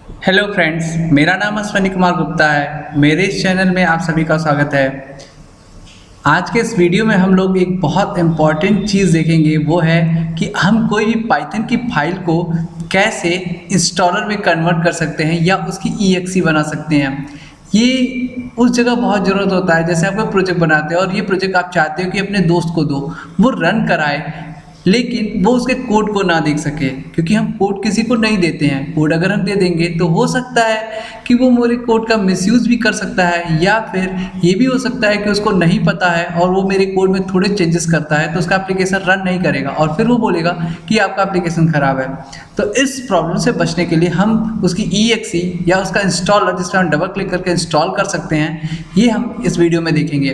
Hello friends, मेरा नाम अश्वनी कुमार गुप्ता है। मेरे इस चैनल में आप सभी का स्वागत है। आज के इस वीडियो में हम लोग एक बहुत इम्पॉर्टेंट चीज़ देखेंगे, वो है कि हम कोई भी पाइथन की फाइल को कैसे इंस्टॉलर में कन्वर्ट कर सकते हैं या उसकी ईएक्सी बना सकते हैं। ये उस जगह बहुत ज़रूरत होता है, जैसे आप कोई प्रोजेक्ट बनाते हो और ये प्रोजेक्ट आप चाहते हो कि अपने दोस्त को दो, वो रन कराए, लेकिन वो उसके कोड को ना देख सके, क्योंकि हम कोड किसी को नहीं देते हैं। कोड अगर हम दे देंगे तो हो सकता है कि वो मेरे कोड का मिसयूज़ भी कर सकता है, या फिर ये भी हो सकता है कि उसको नहीं पता है और वो मेरे कोड में थोड़े चेंजेस करता है तो उसका एप्लीकेशन रन नहीं करेगा और फिर वो बोलेगा कि आपका एप्लीकेशन ख़राब है। तो इस प्रॉब्लम से बचने के लिए हम उसकी ईएक्सी या उसका इंस्टॉलर, जिसमें हम डबल क्लिक करके इंस्टॉल कर सकते हैं, ये हम इस वीडियो में देखेंगे।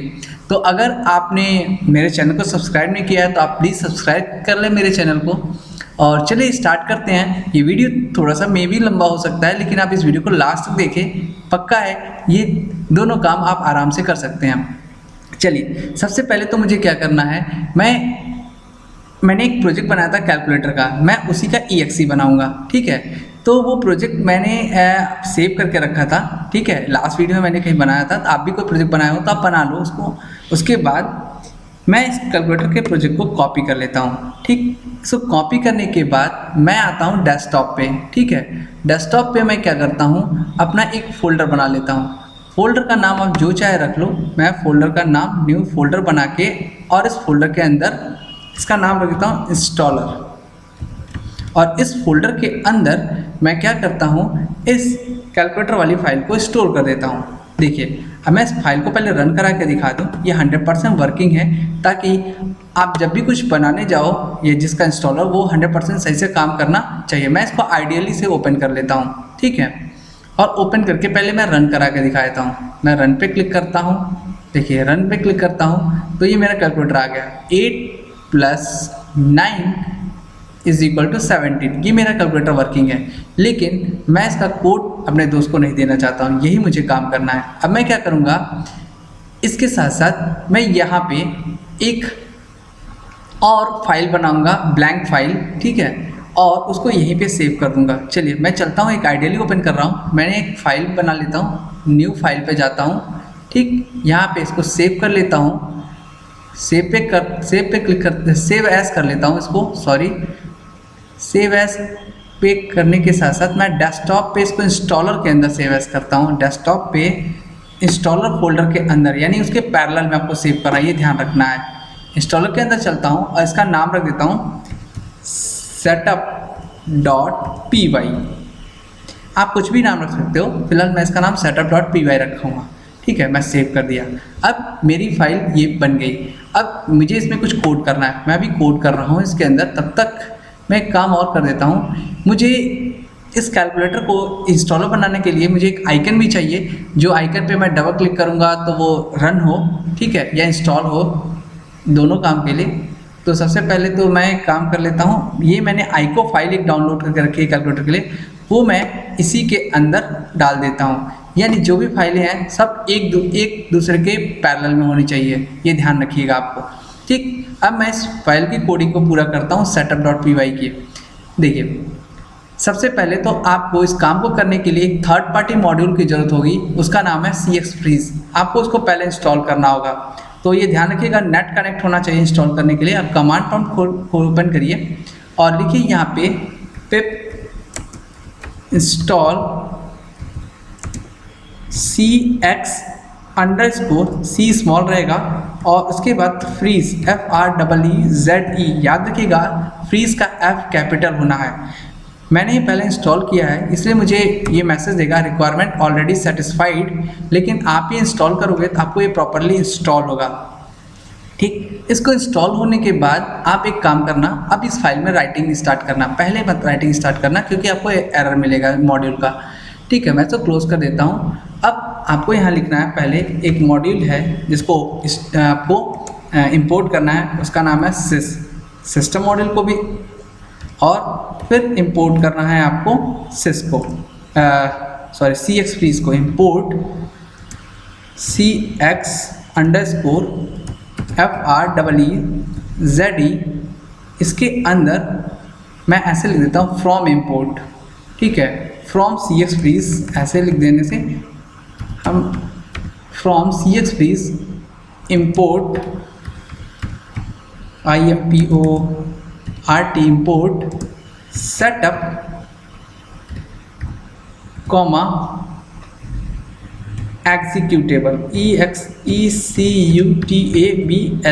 तो अगर आपने मेरे चैनल को सब्सक्राइब नहीं किया है तो आप प्लीज़ सब्सक्राइब कर लें मेरे चैनल को। और चलिए स्टार्ट करते हैं। ये वीडियो थोड़ा सा मे भी लंबा हो सकता है, लेकिन आप इस वीडियो को लास्ट तक देखें, पक्का है ये दोनों काम आप आराम से कर सकते हैं। चलिए, सबसे पहले तो मुझे क्या करना है, मैंने एक प्रोजेक्ट बनाया था कैलकुलेटर का, मैं उसी का ईएक्सी बनाऊंगा। ठीक है, तो वो प्रोजेक्ट मैंने सेव करके रखा था। ठीक है, लास्ट वीडियो में मैंने कहीं बनाया था, तो आप भी कोई प्रोजेक्ट बनाए हो तो आप बना लो उसको। उसके बाद मैं इस कैलकुलेटर के प्रोजेक्ट को कॉपी कर लेता हूँ। ठीक, इसको कॉपी करने के बाद मैं आता हूँ डेस्कटॉप पे। ठीक है, डेस्कटॉप पे मैं क्या करता हूँ, अपना एक फ़ोल्डर बना लेता हूँ। फ़ोल्डर का नाम आप जो चाहे रख लो, मैं फ़ोल्डर का नाम न्यू फोल्डर बना के, और इस फोल्डर के अंदर इसका नाम रख देता हूँ इंस्टॉलर। और इस फोल्डर के अंदर मैं क्या करता हूँ, इस कैलकुलेटर वाली फाइल को स्टोर कर देता हूँ। देखिए, अब मैं इस फाइल को पहले रन करा के दिखा दूँ। ये 100% वर्किंग है, ताकि आप जब भी कुछ बनाने जाओ, ये जिसका इंस्टॉलर, वो 100% सही से काम करना चाहिए। मैं इसको आइडियली से ओपन कर लेता हूँ। ठीक है, और ओपन करके पहले मैं रन करा के दिखा देता हूँ। मैं रन पे क्लिक करता हूँ। देखिए, रन पे क्लिक करता हूँ तो ये मेरा कैलकुलेटर आ गया। 8 + 9 = 17। ये मेरा कैलकुलेटर वर्किंग है, लेकिन मैं इसका कोड अपने दोस्त को नहीं देना चाहता हूँ। यही मुझे काम करना है। अब मैं क्या करूँगा, इसके साथ साथ मैं यहाँ पे एक और फाइल बनाऊँगा, ब्लैंक फाइल। ठीक है, और उसको यहीं पे सेव कर दूँगा। चलिए, मैं चलता हूँ, एक आइडियली ओपन कर रहा हूँ। मैंने एक फ़ाइल बना लेता हूँ, न्यू फाइल पे जाता हूँ। ठीक, यहाँ पे इसको सेव कर लेता हूँ। सेव पे क्लिक कर, सेव एज कर लेता हूँ इसको, सॉरी। सेव एज पे करने के साथ साथ मैं डेस्कटॉप पे इसको इंस्टॉलर के अंदर सेव एज करता हूँ। डेस्कटॉप पे इंस्टॉलर फोल्डर के अंदर, यानी उसके पैरेलल में आपको सेव करना है, ये ध्यान रखना है। इंस्टॉलर के अंदर चलता हूँ और इसका नाम रख देता हूँ setup.py। आप कुछ भी नाम रख सकते हो, फिलहाल मैं इसका नाम setup.py रखूँगा। ठीक है, मैं सेव कर दिया। अब मेरी फाइल ये बन गई। अब मुझे इसमें कुछ कोड करना है, मैं अभी कोड कर रहा हूँ इसके अंदर। तब तक मैं एक काम और कर देता हूँ। मुझे इस कैलकुलेटर को इंस्टॉलर बनाने के लिए मुझे एक आइकन भी चाहिए, जो आइकन पे मैं डबल क्लिक करूँगा तो वो रन हो, ठीक है, या इंस्टॉल हो, दोनों काम के लिए। तो सबसे पहले तो मैं एक काम कर लेता हूँ, ये मैंने आइको फाइल एक डाउनलोड करके रखी है कैलकुलेटर के लिए, वो मैं इसी के अंदर डाल देता हूँ। यानी जो भी फाइलें हैं सब एक दूसरे के पैरेलल में होनी चाहिए, ये ध्यान रखिएगा आपको। ठीक, अब मैं इस फाइल की कोडिंग को पूरा करता हूँ setup.py की। देखिए, सबसे पहले तो आपको इस काम को करने के लिए एक थर्ड पार्टी मॉड्यूल की ज़रूरत होगी, उसका नाम है cxfreeze। आपको उसको पहले इंस्टॉल करना होगा। तो ये ध्यान रखिएगा, नेट कनेक्ट होना चाहिए इंस्टॉल करने के लिए। आप कमांड प्रॉम्प्ट ओपन करिए और लिखिए यहाँ पे पिप इंस्टॉल cx_c स्मॉल रहेगा, और उसके बाद फ्रीज FREEZE, याद रखिएगा फ्रीज का F कैपिटल होना है। मैंने ये पहले इंस्टॉल किया है, इसलिए मुझे ये मैसेज देगा रिक्वायरमेंट ऑलरेडी सेटिस्फाइड, लेकिन आप ये इंस्टॉल करोगे तो आपको ये प्रॉपरली इंस्टॉल होगा। ठीक, इसको इंस्टॉल होने के बाद आप एक काम करना, अब इस फाइल में राइटिंग स्टार्ट करना। पहले मत राइटिंग स्टार्ट करना, क्योंकि आपको एरर मिलेगा मॉड्यूल का। ठीक है, मैं तो क्लोज कर देता हूँ। अब आपको यहाँ लिखना है, पहले एक मॉड्यूल है जिसको आपको इंपोर्ट करना है, उसका नाम है सिस्टम मॉड्यूल को भी, और फिर इंपोर्ट करना है आपको cxfreeze को। इंपोर्ट cx_FREEZE, इसके अंदर मैं ऐसे लिख देता हूँ फ्रॉम इंपोर्ट। ठीक है। फ्रॉम cxprees ऐसे लिख देने से हम from cxprees import import import setup comma executable executable,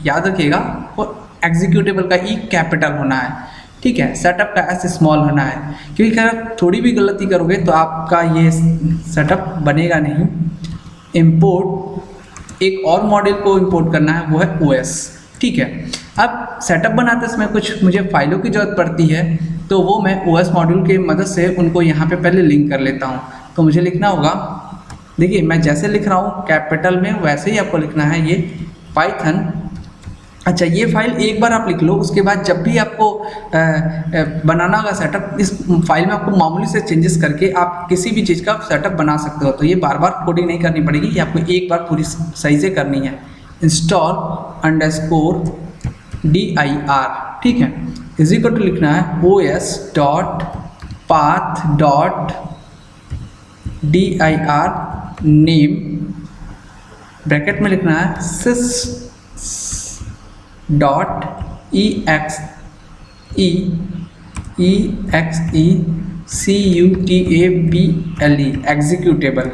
याद रखिएगा वो एग्जीक्यूटेबल का ई कैपिटल होना है, ठीक है। सेटअप का एस स्मॉल होना है, क्योंकि अगर थोड़ी भी गलती करोगे तो आपका ये सेटअप बनेगा नहीं। इंपोर्ट एक और मॉड्यूल को इंपोर्ट करना है, वो है OS, ठीक है। अब सेटअप बनाते समय कुछ मुझे फाइलों की ज़रूरत पड़ती है, तो वो मैं OS मॉड्यूल की मदद से उनको यहाँ पे पहले लिंक कर लेता हूँ। तो मुझे लिखना होगा, देखिए मैं जैसे लिख रहा हूँ कैपिटल में, वैसे ही आपको लिखना है ये पाइथन। अच्छा, ये फाइल एक बार आप लिख लो, उसके बाद जब भी आपको बनाना होगा सेटअप, इस फाइल में आपको मामूली से चेंजेस करके आप किसी भी चीज़ का सेटअप बना सकते हो। तो ये बार बार कोडिंग नहीं करनी पड़ेगी, ये आपको एक बार पूरी सही से करनी है। install _dir, ठीक है, इसी को तो लिखना है os.path.dir नेम, ब्रैकेट में लिखना है sys.exe एग्जीक्यूटेबल,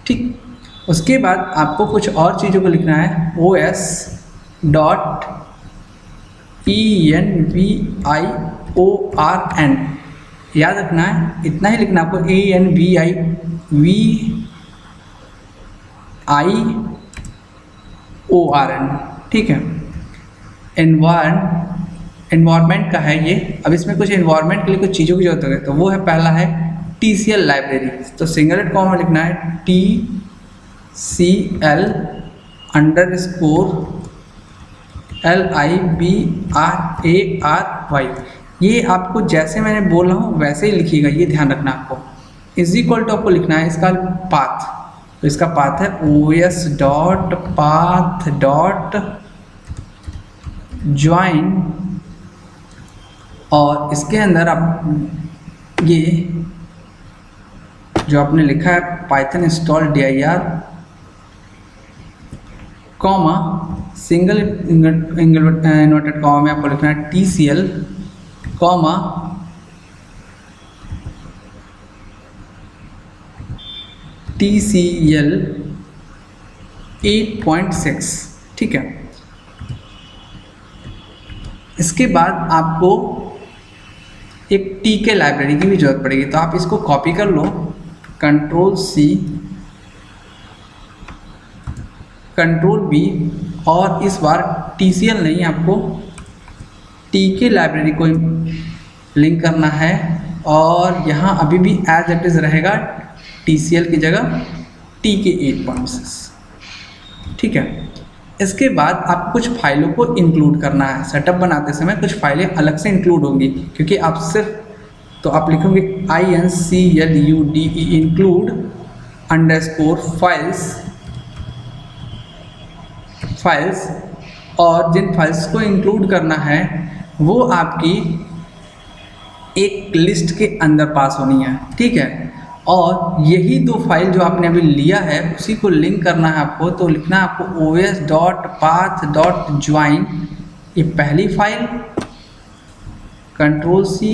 ठीक। उसके बाद आपको कुछ और चीज़ों को लिखना है os.environ, याद रखना है, इतना ही लिखना आपको environ, ठीक है। एनवायरनमेंट का है ये। अब इसमें कुछ एनवायरनमेंट के लिए कुछ चीज़ों की जरूरत है, तो वो है, पहला है TCL लाइब्रेरी, तो सिंगल कॉमा में लिखना है TCL_libray। ये आपको जैसे मैंने बोल रहा हूँ वैसे ही लिखिएगा, ये ध्यान रखना आपको। इज इक्वल टू आपको लिखना है इसका पाथ, तो इसका पाथ है os.path.join, और इसके अंदर आप ये जो आपने लिखा है Python install dir comma single inverted comma में आपको लिखना है TCL कॉमा TCL 8.6, ठीक है। इसके बाद आपको एक TK लाइब्रेरी की भी जरूरत पड़ेगी, तो आप इसको कॉपी कर लो, Ctrl+C Ctrl+V, और इस बार TCL नहीं, आपको TK लाइब्रेरी को लिंक करना है, और यहाँ अभी भी एज इट इज़ रहेगा TCL की जगह TK 8.6, ठीक है। इसके बाद आप कुछ फाइलों को इंक्लूड करना है। सेटअप बनाते समय कुछ फाइलें अलग से इंक्लूड होंगी, क्योंकि आप सिर्फ, तो आप लिखोगे include include अंडरस्कोर फाइल्स, और जिन फाइल्स को इंक्लूड करना है वो आपकी एक लिस्ट के अंदर पास होनी है, ठीक है। और यही दो फाइल जो आपने अभी लिया है उसी को लिंक करना है आपको, तो लिखना है आपको os.path.join, ये पहली फाइल, Ctrl+C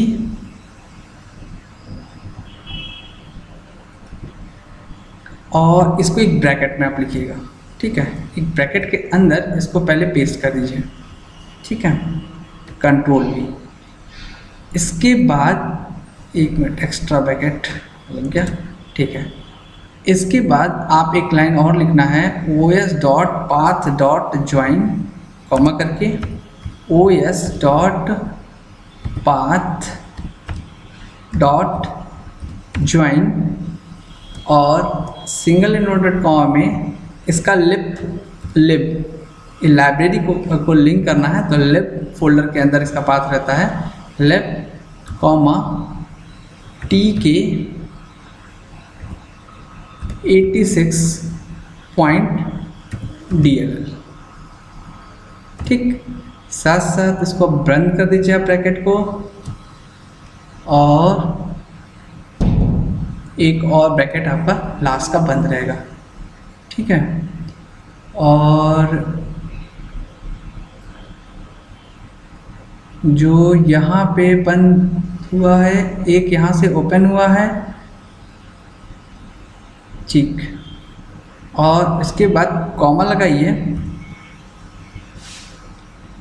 और इसको एक ब्रैकेट में आप लिखिएगा, ठीक है। एक ब्रैकेट के अंदर इसको पहले पेस्ट कर दीजिए, ठीक है, Ctrl+V। इसके बाद एक मिनट, एक्स्ट्रा ब्रैकेट लग गया, ठीक है। इसके बाद आप एक लाइन और लिखना है os.path.join कॉमा करके os.path.join, और सिंगल इन्वर्टेड कॉमा में इसका लिब लाइब्रेरी को लिंक करना है, तो लिब फोल्डर के अंदर इसका पाथ रहता है लिब कॉमा TK 86.dll, ठीक। साथ साथ इसको बंद कर दीजिए आप ब्रैकेट को, और एक और ब्रैकेट आपका लास्ट का बंद रहेगा, ठीक है। और जो यहाँ पे बंद हुआ है, एक यहाँ से ओपन हुआ है, ठीक। और इसके बाद कॉमा लगाइए।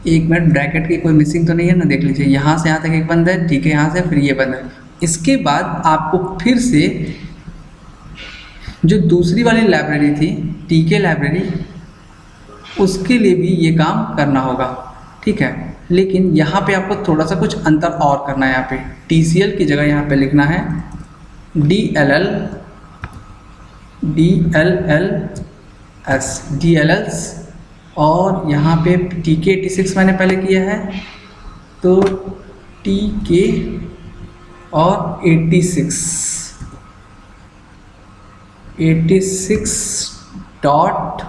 एक मिनट, ब्रैकेट की कोई मिसिंग तो नहीं है ना, देख लीजिए। यहाँ से यहाँ तक एक बंद है, ठीक है, यहाँ से फिर ये बंद है। इसके बाद आपको फिर से जो दूसरी वाली लाइब्रेरी थी, टीके लाइब्रेरी, उसके लिए भी ये काम करना होगा, ठीक है। लेकिन यहाँ पे आपको थोड़ा सा कुछ अंतर और करना है। यहाँ पे TCL की जगह यहाँ पे लिखना है DLLS, और यहाँ पे TK86 मैंने पहले किया है, तो TK और 86 डॉट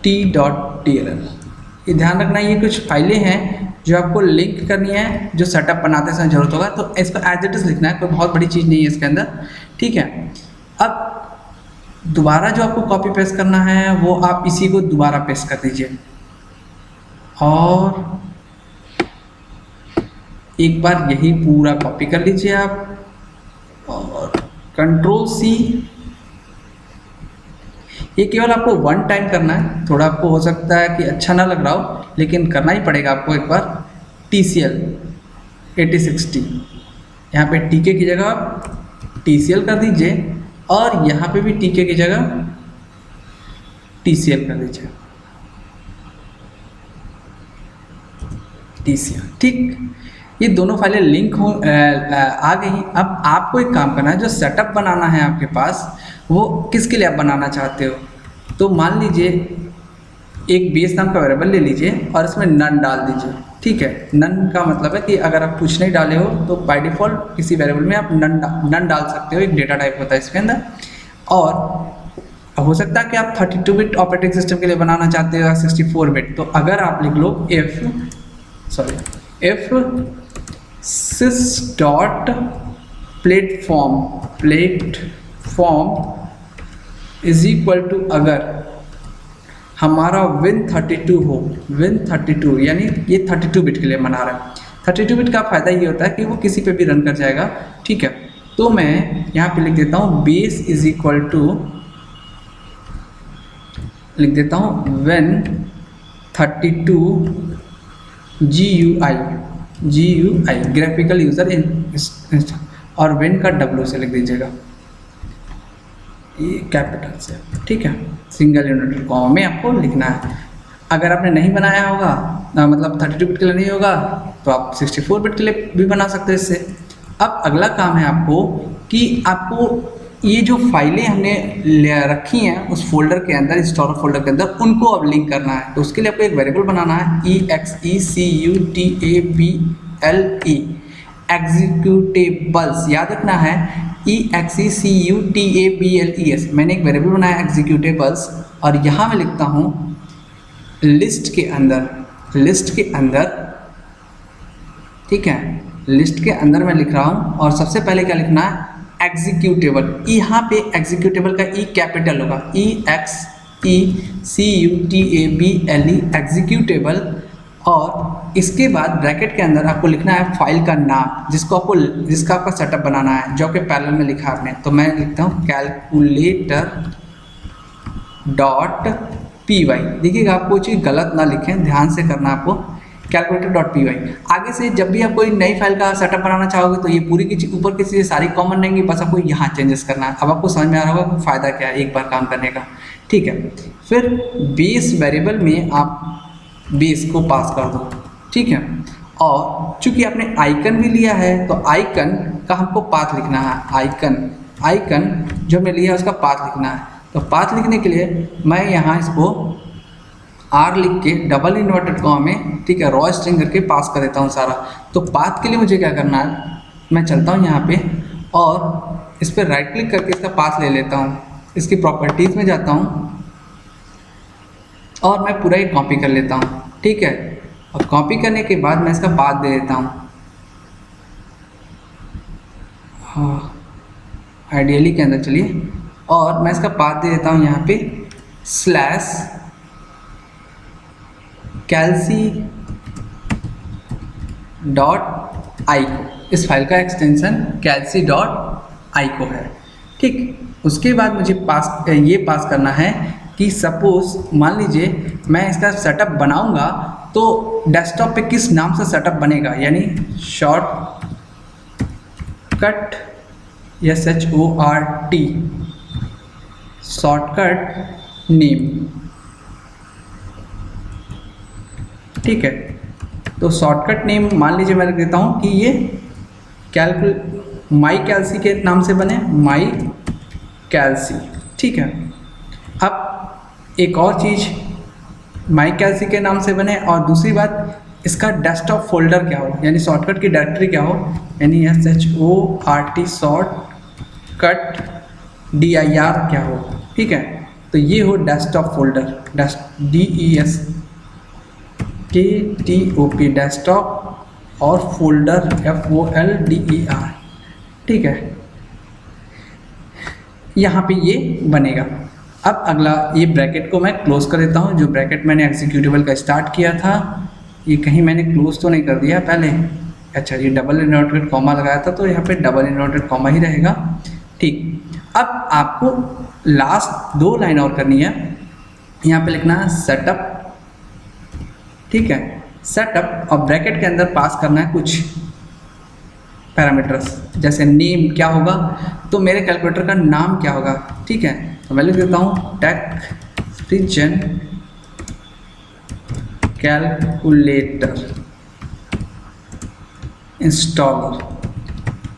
T.TLL। ये ध्यान रखना, ये कुछ फाइलें हैं जो आपको लिंक करनी है, जो सेटअप बनाते समय जरूरत होगा, तो इसको एज इट इज लिखना है, कोई बहुत बड़ी चीज़ नहीं है इसके अंदर, ठीक है। अब दोबारा जो आपको कॉपी पेस्ट करना है वो आप इसी को दोबारा पेस्ट कर दीजिए, और एक बार यही पूरा कॉपी कर लीजिए आप, और Ctrl+C। ये केवल आपको वन टाइम करना है, थोड़ा आपको हो सकता है कि अच्छा ना लग रहा हो, लेकिन करना ही पड़ेगा आपको एक बार। TCL 8060, यहाँ पे TK की जगह आप TCL कर दीजिए, और यहाँ पे भी TK की जगह TCL कर दीजिए, TCL, ठीक। ये दोनों फाइलें लिंक हो आ गई। अब आपको एक काम करना है, जो सेटअप बनाना है आपके पास, वो किसके लिए आप बनाना चाहते हो। तो मान लीजिए एक बेस नाम का वेरिएबल ले लीजिए और इसमें नन डाल दीजिए, ठीक है। नन का मतलब है कि अगर आप कुछ नहीं डाले हो तो बाय डिफ़ॉल्ट किसी वेरिएबल में आप नन डाल सकते हो, एक डेटा टाइप होता है इसके अंदर। और हो सकता है कि आप 32 बिट ऑपरेटिंग सिस्टम के लिए बनाना चाहते हो या 64 बिट, तो अगर आप लिख लो if sys dot platform is equal to, अगर हमारा Win32 हो, Win32 यानी ये 32 बिट के लिए बना रहा है। 32 बिट का फ़ायदा ये होता है कि वो किसी पे भी रन कर जाएगा, ठीक है। तो मैं यहाँ पे लिख देता हूँ बेस इज इक्वल टू, लिख देता हूँ Win32 GUI graphical user install, और विन का W से लिख दीजिएगा, ये कैपिटल से, ठीक है। सिंगल यूनिट कॉमा में आपको लिखना है। अगर आपने नहीं बनाया होगा, मतलब 32 बिट के लिए नहीं होगा, तो आप 64 बिट के लिए भी बना सकते हैं इससे। अब अगला काम है आपको कि आपको ये जो फाइलें हमने रखी हैं उस फोल्डर के अंदर, इंस्टॉलर फोल्डर के अंदर, उनको अब लिंक करना है। तो उसके लिए आपको एक वेरिएबल बनाना है, EXECUTABLE, एग्जीक्यूटेबल्स, याद रखना है EXECUTABLES। मैंने एक वेरिएबल बनाया एग्जीक्यूटेबल्स, और यहाँ मैं लिखता हूँ लिस्ट के अंदर, ठीक है। लिस्ट के अंदर मैं लिख रहा हूँ, और सबसे पहले क्या लिखना है, एग्जीक्यूटेबल। यहाँ पे एग्जीक्यूटेबल का ई कैपिटल होगा, EXECUTABLE एग्जीक्यूटेबल, और इसके बाद ब्रैकेट के अंदर आपको लिखना है फाइल का नाम, जिसका आपका सेटअप बनाना है, जो कि पैरेलल में लिखा आपने। तो मैं लिखता हूँ calculator.py। देखिएगा आप कोई चीज़ गलत ना लिखें, ध्यान से करना आपको, calculator.py। आगे से जब भी आप कोई नई फाइल का सेटअप बनाना चाहोगे तो ये पूरी की ऊपर की चीज़ें सारी कॉमन रहेंगी, बस आपको यहाँ चेंजेस करना है। अब आपको समझ में आ रहा होगा कि फ़ायदा क्या है एक बार काम करने का, ठीक है। फिर बेस वेरिएबल में आप बेस को पास कर दो, ठीक है। और चूंकि आपने आइकन भी लिया है, तो आइकन का हमको पाथ लिखना है। आइकन जो हमने लिया है उसका पाथ लिखना है। तो पाथ लिखने के लिए मैं यहाँ इसको R लिख के डबल इन्वर्टेड कॉमा में, ठीक है, रॉ स्ट्रिंग करके पास कर देता हूँ सारा। तो पाथ के लिए मुझे क्या करना है, मैं चलता हूँ यहाँ पे और इस पर राइट क्लिक करके इसका पाथ ले लेता हूँ, इसकी प्रॉपर्टीज़ में जाता हूँ और मैं पूरा ही कॉपी कर लेता हूँ, ठीक है। और कॉपी करने के बाद मैं इसका पाथ दे देता हूँ, हाँ, आइडियली के अंदर चलिए, और मैं इसका पाथ दे देता हूँ यहाँ पे /calci.ico। इस फाइल का एक्सटेंशन calci.ico है। ठीक, उसके बाद मुझे ये पास करना है कि सपोज मान लीजिए मैं इसका सेटअप बनाऊंगा तो डेस्कटॉप पे किस नाम से सेटअप बनेगा, यानी शॉर्टकट SHORT शॉर्टकट नेम। ठीक है, तो शॉर्टकट नेम मान लीजिए मैं लिख देता हूँ कि ये माई कैल्सी के नाम से बने, माई कैल्सी। ठीक है, अब एक और चीज़ माई कैल्सी के नाम से बने, और दूसरी बात इसका डेस्कटॉप फोल्डर क्या हो, यानी शॉर्टकट की डायरेक्टरी क्या हो, यानी SHORT शॉर्टकट DIR क्या हो। ठीक है, तो ये हो डेस्कटॉप फोल्डर, DESKTOP डेस्कटॉप, और फोल्डर FOLDER। ठीक है, यहाँ पे ये बनेगा। अब अगला, ये ब्रैकेट को मैं क्लोज कर देता हूँ। जो ब्रैकेट मैंने एग्जीक्यूटेबल का स्टार्ट किया था, ये कहीं मैंने क्लोज तो नहीं कर दिया पहले। अच्छा, ये डबल इन्वर्टेड कॉमा लगाया था, तो यहाँ पे डबल इन्वर्टेड कॉमा ही रहेगा। ठीक, अब आपको लास्ट 2 लाइन और करनी है। यहाँ पे लिखना है सेटअप। ठीक है, सेटअप, और ब्रैकेट के अंदर पास करना है कुछ पैरामीटर्स, जैसे नेम क्या होगा, तो मेरे कैलकुलेटर का नाम क्या होगा। ठीक है, तो मैं लिख देता हूँ टेक्सप्रीजन कैलकुलेटर इंस्टॉलर।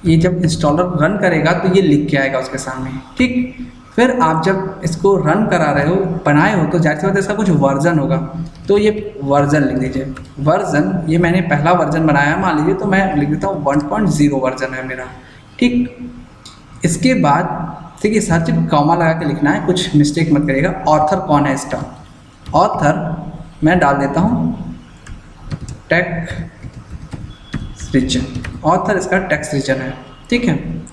ये जब इंस्टॉलर रन करेगा तो ये लिख के आएगा उसके सामने। ठीक, फिर आप जब इसको रन करा रहे हो, बनाए हो, तो जाहिर सी बात है इसका कुछ वर्जन होगा, तो ये वर्जन लिख दीजिए। वर्जन, ये मैंने पहला वर्जन बनाया है मान लीजिए, तो मैं लिख देता हूँ 1.0 वर्जन है मेरा। ठीक, इसके बाद देखिए सर्च कॉमा लगा के लिखना है, कुछ मिस्टेक मत करिएगा। ऑथर कौन है इसका, ऑथर मैं डाल देता हूँ टेक्सप्रीजन, ऑथर इसका टेक्सप्रीजन है। ठीक है,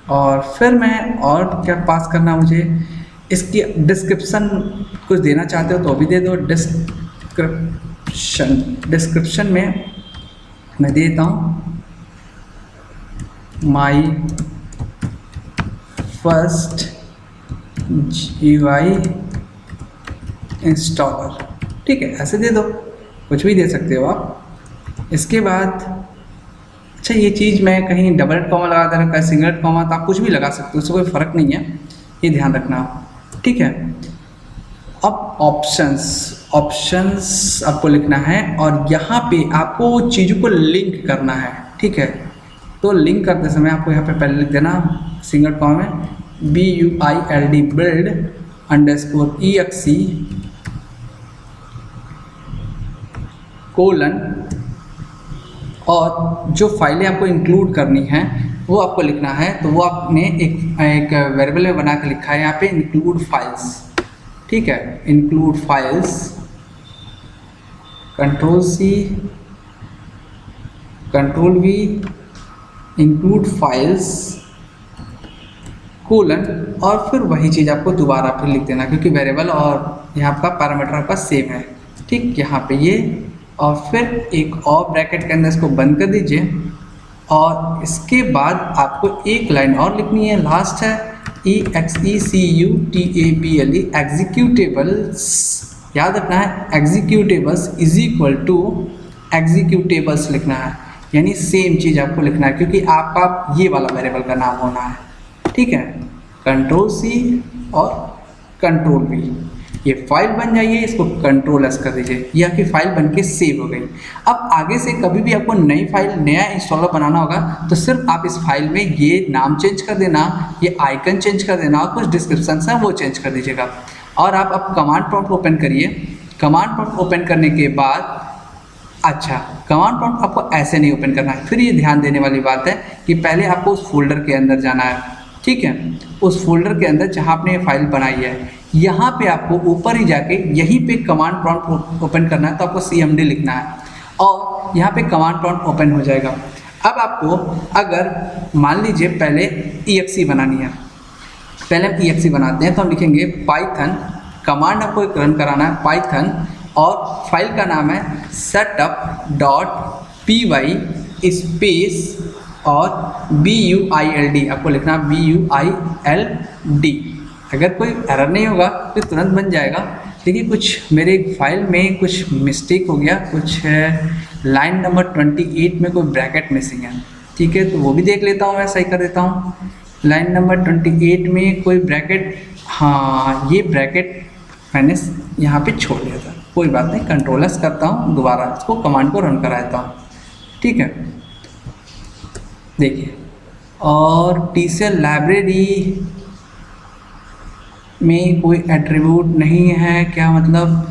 और फिर मैं और क्या पास करना, मुझे इसकी डिस्क्रिप्शन कुछ देना चाहते हो तो भी दे दो। डिस्क्रिप्शन में मैं देता हूँ माई फर्स्ट GUI इंस्टॉलर। ठीक है, ऐसे दे दो, कुछ भी दे सकते हो आप। इसके बाद अच्छा, ये चीज़ मैं कहीं डबल कॉमा लगा दे रहा, सिंगल कॉमा, तो आप कुछ भी लगा सकते हो, उससे कोई फ़र्क नहीं है, ये ध्यान रखना। ठीक है, अब ऑप्शंस आपको लिखना है, और यहाँ पे आपको चीज़ों को लिंक करना है। ठीक है, तो लिंक करते समय आपको यहाँ पे पहले लिख देना सिंगल कॉमा में BUILD build _exe कोलन, और जो फाइलें आपको इंक्लूड करनी हैं वो आपको लिखना है। तो वो आपने एक वेरिएबल में बना के लिखा है यहाँ पे इंक्लूड फाइल्स। ठीक है, include files, Ctrl+C Ctrl+V, include files colon, और फिर वही चीज़ आपको दोबारा फिर लिख देना, क्योंकि वेरिएबल और यहाँ आपका पैरामीटर आपका सेम है। ठीक, यहाँ पे ये, और फिर एक और ब्रैकेट के अंदर इसको बंद कर दीजिए, और इसके बाद आपको एक लाइन और लिखनी है, लास्ट है EXECUTABLE एग्जीक्यूटेबल्स। याद रखना है एग्जीक्यूटेबल्स इज इक्वल टू एग्जीक्यूटेबल्स लिखना है, यानी सेम चीज़ आपको लिखना है, क्योंकि आपका ये वाला वेरिएबल का नाम होना है। ठीक है, Ctrl+C और Ctrl+V, ये फाइल बन जाइए, इसको Ctrl+S कर दीजिए, ये आपकी फाइल बन के सेव हो गई। अब आगे से कभी भी आपको नई फाइल, नया इंस्टॉलर बनाना होगा, तो सिर्फ आप इस फाइल में ये नाम चेंज कर देना, ये आइकन चेंज कर देना, और कुछ डिस्क्रिप्शन है वो चेंज कर दीजिएगा। और आप अब कमांड प्रॉम्प्ट ओपन करिए। कमांड प्रॉम्प्ट ओपन करने के बाद, अच्छा, कमांड प्रॉम्प्ट आपको ऐसे नहीं ओपन करना है। फिर ये ध्यान देने वाली बात है कि पहले आपको उस फोल्डर के अंदर जाना है। ठीक है, उस फोल्डर के अंदर जहाँ आपने ये फाइल बनाई है, यहाँ पे आपको ऊपर ही जाके यहीं पे कमांड प्रॉम्प्ट ओपन करना है, तो आपको CMD लिखना है, और यहाँ पे कमांड प्रॉम्प्ट ओपन हो जाएगा। अब आपको अगर मान लीजिए पहले EXE बनानी है, पहले हम EXE बनाते हैं, तो हम लिखेंगे पाइथन, कमांड आपको एक रन कराना है पाइथन, और फाइल का नाम है setup.py स्पेस और BUILD, आपको लिखना है BUILD। अगर कोई एरर नहीं होगा तो तुरंत बन जाएगा। देखिए कुछ मेरे फाइल में कुछ मिस्टेक हो गया, कुछ लाइन नंबर 28 में कोई ब्रैकेट मिसिंग है, ठीक है, तो वो भी देख लेता हूँ, मैं सही कर देता हूँ। लाइन नंबर 28 में कोई ब्रैकेट, हाँ ये ब्रैकेट मैंने यहाँ पे छोड़ दिया था, कोई बात नहीं, कंट्रोल-S करता हूँ, दोबारा इसको कमांड को रन कराता हूँ, ठीक है। देखिए, और TCL लाइब्रेरी में कोई एट्रीब्यूट नहीं है, क्या मतलब?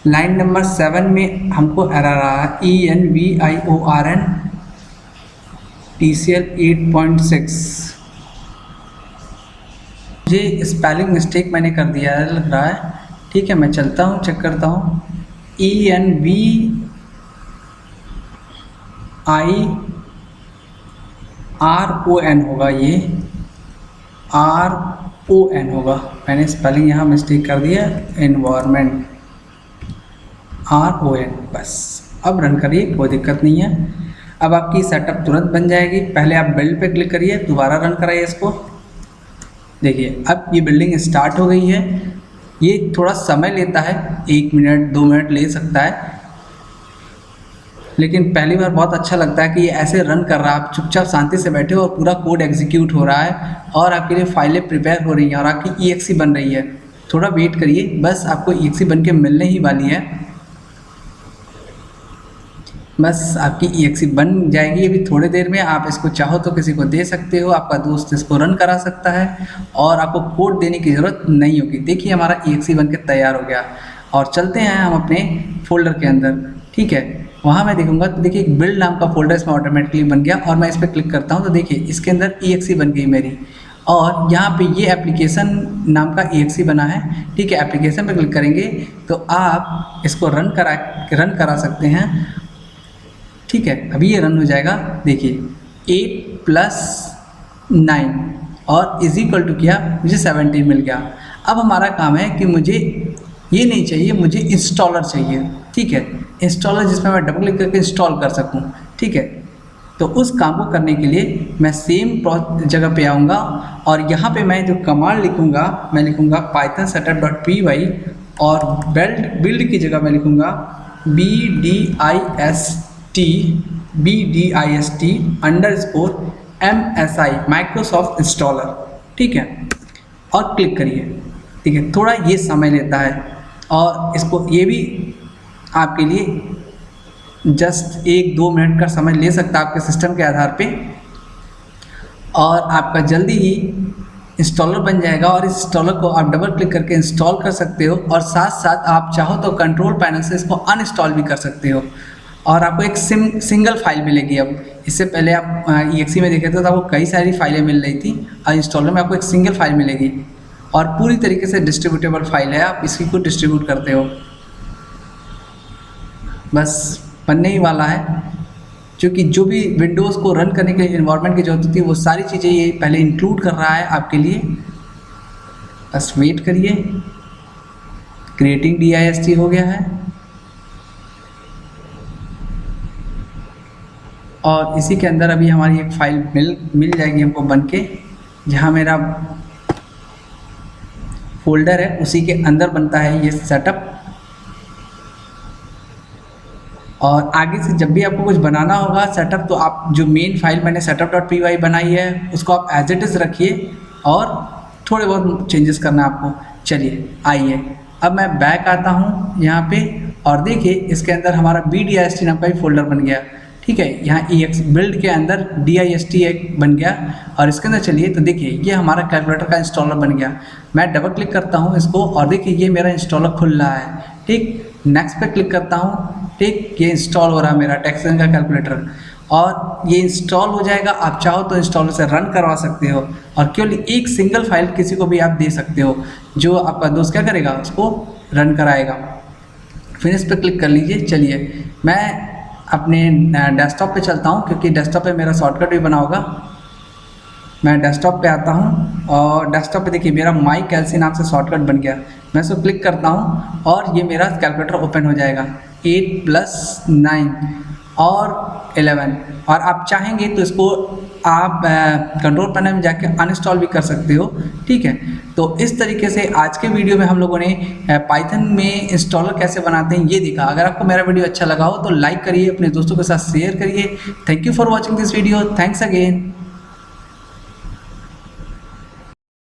लाइन नंबर 7 में हमको एरर आया ENVIORN TCL 8.6, मुझे स्पेलिंग मिस्टेक मैंने कर दिया है लग रहा है, ठीक है, मैं चलता हूँ चेक करता हूँ। ENVIRON होगा, ये RON होगा, मैंने स्पेलिंग यहाँ मिस्टेक कर दिया, एनवायरमेंट RON, बस अब रन करिए, कोई दिक्कत नहीं है। अब आपकी सेटअप तुरंत बन जाएगी। पहले आप बिल्ड पे क्लिक करिए, दोबारा रन कराइए इसको। देखिए अब ये बिल्डिंग स्टार्ट हो गई है। ये थोड़ा समय लेता है, 1 मिनट 2 मिनट ले सकता है, लेकिन पहली बार बहुत अच्छा लगता है कि ये ऐसे रन कर रहा है, आप चुपचाप शांति से बैठे हो और पूरा कोड एग्जीक्यूट हो रहा है और आपके लिए फाइलें प्रिपेयर हो रही हैं और आपकी EXE बन रही है। थोड़ा वेट करिए, बस आपको EXE बन के मिलने ही वाली है, बस आपकी EXE बन जाएगी अभी थोड़ी देर में। आप इसको चाहो तो किसी को दे सकते हो, आपका दोस्त इसको रन करा सकता है और आपको कोड देने की ज़रूरत नहीं होगी। देखिए हमारा EXE बन के तैयार हो गया और चलते हैं हम अपने फोल्डर के अंदर, ठीक है। वहाँ मैं देखूंगा तो देखिए एक बिल्ड नाम का फोल्डर इसमें ऑटोमेटिकली बन गया और मैं इस पर क्लिक करता हूँ तो देखिए इसके अंदर EXE बन गई मेरी, और यहाँ पे ये एप्लीकेशन नाम का EXE बना है, ठीक है। एप्लीकेशन पे क्लिक करेंगे तो आप इसको रन करा सकते हैं, ठीक है। अभी ये रन हो जाएगा। देखिए 8 + 9 और = किया, मुझे 17 मिल गया। अब हमारा काम है कि मुझे ये नहीं चाहिए, मुझे इंस्टॉलर चाहिए, ठीक है। इंस्टॉलर जिसमें मैं डबल क्लिक करके इंस्टॉल कर सकूं, ठीक है। तो उस काम को करने के लिए मैं सेम जगह पे आऊँगा और यहाँ पे मैं जो कमांड लिखूँगा, मैं लिखूँगा पाइथन setup.py और बिल्ड की जगह मैं लिखूँगा BDIST_MSI माइक्रोसॉफ्ट इंस्टॉलर, ठीक है, और क्लिक करिए। ठीक है, थोड़ा ये समय लेता है और इसको ये भी आपके लिए जस्ट 1-2 मिनट का समय ले सकता है आपके सिस्टम के आधार पे, और आपका जल्दी ही इंस्टॉलर बन जाएगा और इस इंस्टॉलर को आप डबल क्लिक करके इंस्टॉल कर सकते हो और साथ साथ आप चाहो तो कंट्रोल पैनल से इसको अनइंस्टॉल भी कर सकते हो और आपको एक सिंगल फाइल मिलेगी। अब इससे पहले आप EXE में देखे थे तो आपको कई सारी फाइलें मिल रही थी, और इंस्टॉलर में आपको एक सिंगल फाइल मिलेगी और पूरी तरीके से डिस्ट्रीब्यूटेबल फाइल है, आप इसी को डिस्ट्रीब्यूट करते हो। बस बनने ही वाला है, क्योंकि जो भी विंडोज़ को रन करने के लिए इन्वायरमेंट की जरूरत होती है वो सारी चीज़ें ये पहले इंक्लूड कर रहा है आपके लिए। बस वेट करिए, क्रिएटिंग DIST हो गया है और इसी के अंदर अभी हमारी एक फाइल मिल जाएगी हमको बन के, जहाँ मेरा फोल्डर है उसी के अंदर बनता है ये सेटअप। और आगे से जब भी आपको कुछ बनाना होगा सेटअप, तो आप जो मेन फाइल मैंने setup.py बनाई है उसको आप एज इट इज़ रखिए और थोड़े बहुत चेंजेस करना है आपको। चलिए आइए, अब मैं बैक आता हूँ यहाँ पे और देखिए इसके अंदर हमारा BDIST नाम का ही फोल्डर बन गया, ठीक है। यहाँ EX बिल्ड के अंदर DIST एक बन गया और इसके अंदर चलिए तो देखिए ये हमारा कैलकुलेटर का इंस्टॉलर बन गया। मैं डबल क्लिक करता हूँ इसको और देखिए ये मेरा इंस्टॉलर खुल रहा है, ठीक। नेक्स्ट पे क्लिक करता हूँ, ठीक, ये इंस्टॉल हो रहा है मेरा टेक्सन का कैलकुलेटर और ये इंस्टॉल हो जाएगा। आप चाहो तो इंस्टॉलर से रन करवा सकते हो और केवल एक सिंगल फाइल किसी को भी आप दे सकते हो, जो आपका दोस्त क्या करेगा उसको रन कराएगा। फिनिश पे क्लिक कर लीजिए। चलिए मैं अपने डेस्कटॉप पे चलता हूँ, क्योंकि डेस्कटॉप पे मेरा शॉर्टकट भी बना होगा। मैं डेस्कटॉप पे आता हूँ और डेस्कटॉप पे देखिए मेरा माई कैलसी नाम से शॉर्टकट बन गया। मैं इसको क्लिक करता हूँ और ये मेरा कैलकुलेटर ओपन हो जाएगा। 8 + 9 और 11। और आप चाहेंगे तो इसको आप कंट्रोल पैनल में जाके अनइंस्टॉल भी कर सकते हो, ठीक है। तो इस तरीके से आज के वीडियो में हम लोगों ने पाइथन में इंस्टॉलर कैसे बनाते हैं ये देखा। अगर आपको मेरा वीडियो अच्छा लगा हो तो लाइक करिए, अपने दोस्तों के साथ शेयर करिए। Thank you for watching this video. Thanks again.